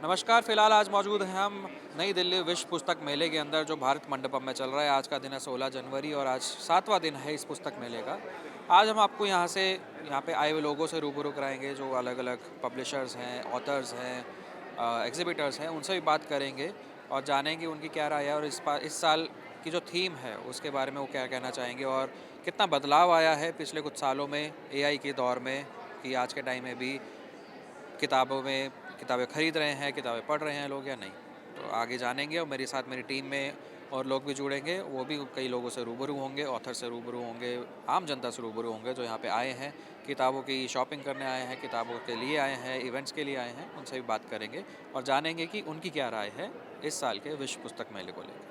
नमस्कार। फ़िलहाल आज मौजूद हैं हम नई दिल्ली विश्व पुस्तक मेले के अंदर जो भारत मंडपम में चल रहा है। आज का दिन है 16 जनवरी और आज 7वां दिन है इस पुस्तक मेले का। आज हम आपको यहाँ पे आए हुए लोगों से रूबरू कराएँगे जो अलग-अलग पब्लिशर्स हैं, ऑथर्स हैं, एग्ज़िबिटर्स हैं, उनसे भी बात करेंगे और जानेंगे उनकी क्या राय है और इस साल की जो थीम है उसके बारे में वो क्या कहना चाहेंगे और कितना बदलाव आया है पिछले कुछ सालों में एआई के दौर में कि आज के टाइम में भी किताबें खरीद रहे हैं, किताबें पढ़ रहे हैं लोग या नहीं। तो आगे जानेंगे और मेरे साथ मेरी टीम में और लोग भी जुड़ेंगे, वो भी कई लोगों से रूबरू होंगे, ऑथर से रूबरू होंगे, आम जनता से रूबरू होंगे जो यहाँ पे आए हैं, किताबों की शॉपिंग करने आए हैं, किताबों के लिए आए हैं, इवेंट्स के लिए आए हैं, उनसे भी बात करेंगे और जानेंगे कि उनकी क्या राय है इस साल के विश्व पुस्तक मेले को लेकर।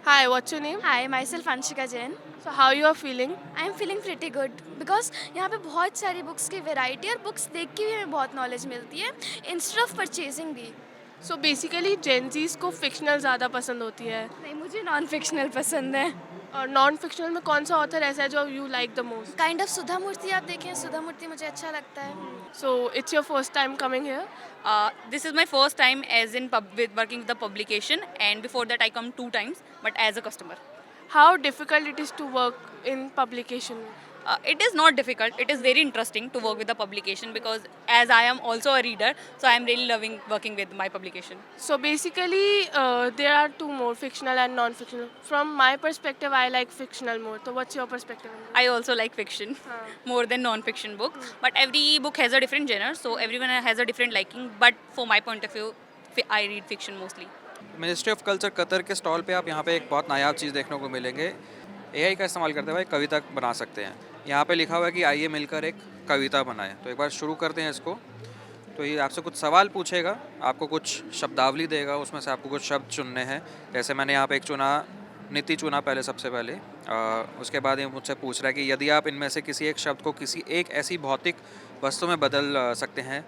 Hi, what's your name? Hi, myself Anshika Jain. So how you are feeling? I am feeling pretty good because यहाँ पे बहुत सारी बुक्स की वैरायटी और बुक्स देख के भी हमें बहुत नॉलेज मिलती है इंस्टेड ऑफ परचेजिंग भी। So basically Gen Zs को fictional ज़्यादा पसंद होती है नहीं, मुझे नॉन फिक्शनल पसंद है। और नॉन फिक्शनल में कौन सा ऑथर ऐसा है जो you like the most? Kind of Sudha Murthy आप देखें, सुधा मूर्ति मुझे अच्छा लगता है। So it's your first time coming here? This is my first time as in with working with the publication, and before that I come 2 times, but as a customer. How difficult it is to work in publication? It is not difficult. It is very interesting to work with the publication because as I am also a reader, so I am really loving working with my publication. So basically there are two more, fictional and non-fictional. From my perspective, I like fictional more. So what's your perspective on that? I also like fiction more than non-fiction book, but every book has a different genre, so everyone has a different liking. But for my point of view, I read fiction mostly. Ministry of culture Qatar के stall पे आप यहाँ पे एक बहुत नायाब चीज़ देखने को मिलेंगे। एआई का इस्तेमाल करते हुए कविता बना सकते हैं। यहाँ पे लिखा हुआ है कि आइए मिलकर एक कविता बनाएं। तो एक बार शुरू करते हैं इसको। तो ये आपसे कुछ सवाल पूछेगा, आपको कुछ शब्दावली देगा, उसमें से आपको कुछ शब्द चुनने हैं। जैसे मैंने यहाँ पे एक चुना, नीति चुना पहले, सबसे पहले। उसके बाद ये मुझसे पूछ रहा है कि यदि आप इनमें से किसी एक शब्द को किसी एक ऐसी भौतिक वस्तु में बदल सकते हैं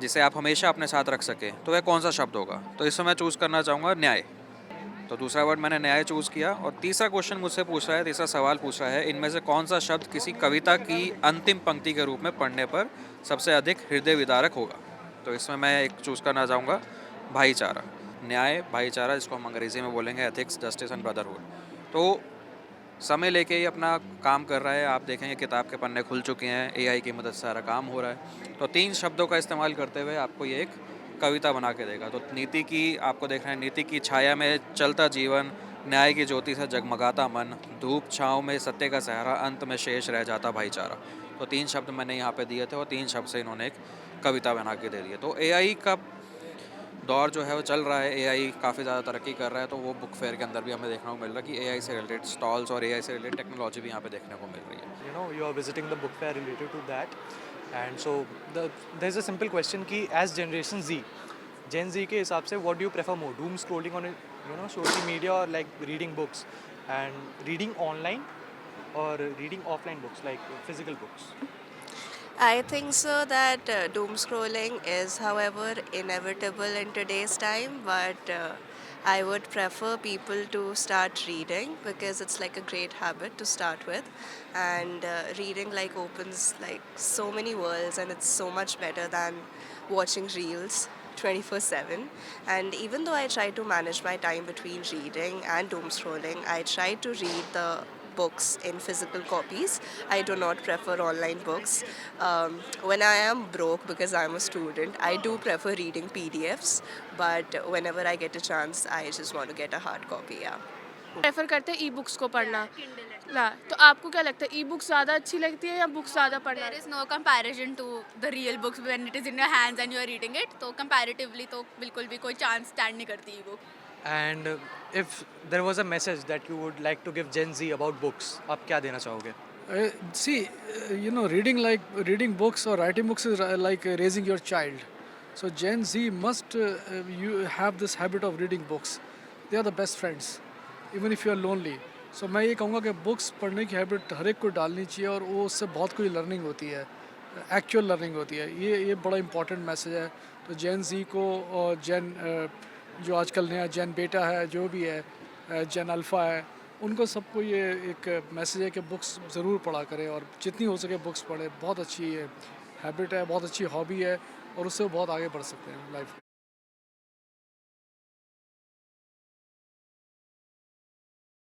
जिसे आप हमेशा अपने साथ रख सकें, तो वह कौन सा शब्द होगा? तो इसमें मैं चूज़ करना चाहूँगा न्याय। तो दूसरा वर्ड मैंने न्याय चूज़ किया और तीसरा क्वेश्चन मुझसे पूछ रहा है, तीसरा सवाल पूछ रहा है, इनमें से कौन सा शब्द किसी कविता की अंतिम पंक्ति के रूप में पढ़ने पर सबसे अधिक हृदय विदारक होगा? तो इसमें मैं एक चूज़ करना चाहूँगा भाईचारा। न्याय, भाईचारा, जिसको हम अंग्रेज़ी में बोलेंगे एथिक्स, जस्टिस एंड ब्रदरहुड। तो समय लेके ही अपना काम कर रहा है। आप देखेंगे किताब के पन्ने खुल चुके हैं, एआई की मदद से सारा काम हो रहा है। तो 3 शब्दों का इस्तेमाल करते हुए आपको ये एक कविता बना के देगा। तो नीति की आपको देख रहे हैं, नीति की छाया में चलता जीवन, न्याय की ज्योति से जगमगाता मन, धूप छाँव में सत्य का सहारा, अंत में शेष रह जाता भाईचारा। तो 3 शब्द मैंने यहाँ पे दिए थे और 3 शब्द से इन्होंने एक कविता बना के दे दी है। तो एआई का दौर जो है वो चल रहा है, एआई काफ़ी ज़्यादा तरक्की कर रहा है, तो वो बुक फेयर के अंदर भी हमें देखने को मिल रहा है कि एआई से रिलेटेड स्टॉल्स और एआई से रिलेटेड टेक्नोलॉजी भी यहाँ पे देखने को मिल रही है। You know, you are visiting the book fair related to that, and so there's a simple question कि as Gen Z के हिसाब से what do you prefer more, doom scrolling on social media or like reading books, and reading online or reading offline books like physical books? I think so that doom scrolling is, however, inevitable in today's time, but I would prefer people to start reading because it's like a great habit to start with, and reading like opens like so many worlds, and it's so much better than watching reels 24/7. And even though I try to manage my time between reading and doom scrolling, I try to read the books in physical copies. I do not prefer online books. When I am broke because I'm a student, I do prefer reading PDFs, but whenever I get a chance, I just want to get a hard copy, yeah. Prefer करते हैं e books को पढ़ना ना, तो आपको क्या लगता है, ई बुक्स ज़्यादा अच्छी लगती है या बुक्स ज़्यादा पढ़ना? There is no comparison to the real books when it is in your hands and you are reading it. तो comparatively तो बिल्कुल भी कोई chance stand नहीं करती e-book. And if there was a message that you would like to give Gen Z about books, आप क्या देना चाहोगे? Reading books or writing books is like raising your child. So Gen Z must you have this habit of reading books. They are the best friends, even if you are lonely. So मैं ये कहूँगा कि books पढ़ने की habit हर एक को डालनी चाहिए और वो उससे बहुत कोई लर्निंग होती है, एक्चुअल लर्निंग होती है। ये बड़ा इंपॉर्टेंट मैसेज है। तो जेन जी को और जो आजकल नया जेन बेटा है, जो भी है जेन अल्फ़ा है, उनको सबको ये एक मैसेज है कि बुक्स ज़रूर पढ़ा करें और जितनी हो सके बुक्स पढ़ें। बहुत अच्छी हैबिट है, बहुत अच्छी हॉबी है और उससे वो बहुत आगे बढ़ सकते हैं लाइफ में।